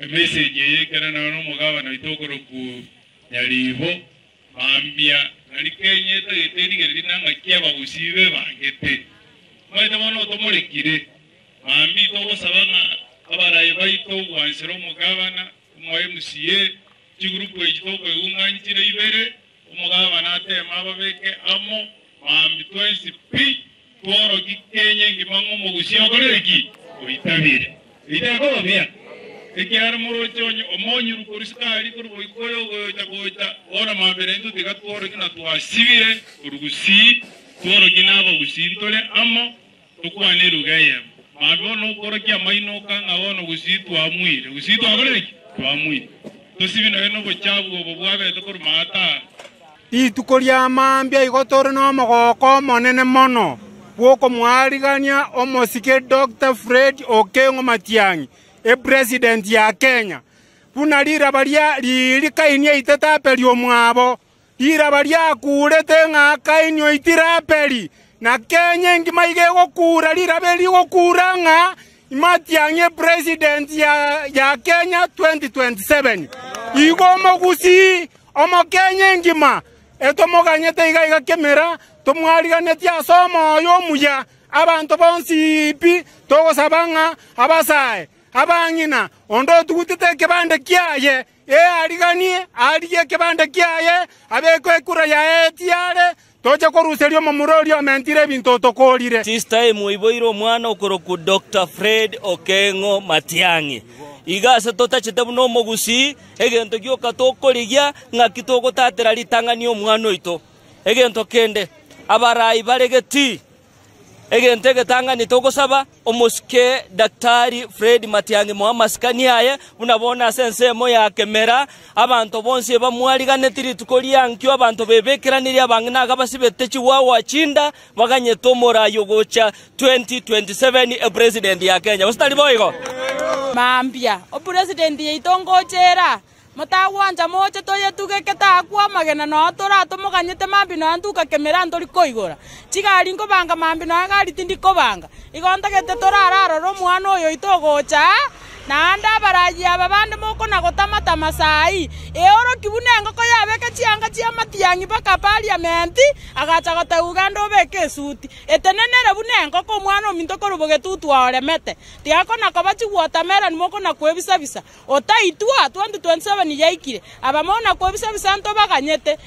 message yekera na mugabana itokoro ku nyaribo ambia nalikenye to yeterigeri nanga kiaba gusibe bangete maita bono tomorekire ambi to sabana abaraye baito wansero mugabana mu MCA chigurupu ekitoko yunganyire ibere umugabana atema ababeke amo ambi 20p tworo gikenye ngimango mu gusio koreki oitabire itako bia ikiara murochonyo omonyi rukorisitari kuruboikoyo goita ora mabere ndu tigatworo kina twasibire urugusi tworo kinabo gusintole amo tukwane rugaya mabono korokia maino kanga wono gusi twamwire gusi twakoreki twamwire tosibino eno bochabu obobwabe tokorumata itukoria mambia igotoro no mogoko monene mono woko mwarigania omosike Dr. Fred Okengo Matiang'i president ya Kenya buna lira balia lili kainia itetapeli omwabo lira balia kurete nga kainio itirapeli na Kenya ngima igego kura lira beli gokura nga Matiang'i president ya Kenya 2027 igomo gusi omo Kenya ngima etomoganyete iga kemera tomwariganete asomo yo muya abantu bonsi pi togosabanga abasae abangina ondo tugutete kebande kiaye ariganie ariye kebande kiaye abeko ekura ya etiare toje koruserio momurori mentire bintu tokolire this time iboiro mwana okoroku Dr. Fred Okengo Matiang'i igase totachete buno mogusi egento gyoka tokorigia ngaki togotatera litanganio mwana oito egento kende abarayi baregeti egente getangani togosaba omosike Daktari Fred Matiang'i moamasikani aye unabona sensemo ya kemera abantu bonse bamwariganetiri tukoria nkyo abantu bebekeraniri abangina gabasibete chiwawa chinda baganye tomora yogocha 2027 president ya Kenya usitali boigo mambia o president yeitongochera mutawanja moche toyetuge ketakwa magena no tora tomoganyete mambi no antuka kemera ntori koigora chigari ngo banga mambi no agari tindi kobanga igonta gete torararo ro mwana oyo itogocha na anda baraji ababande moko na gotamata masai eoro kibunengo ko yabeke chianga chia Matiang'i baka parliament agacha gota Uganda obeke suti etenenere bunengo ko mwana ominto koroboge tutwa oremete tiako na kabachi watermelon moko na kwebisa bisa otaitwa 2027 yaikire abamona kwebisa bisa nto baganyete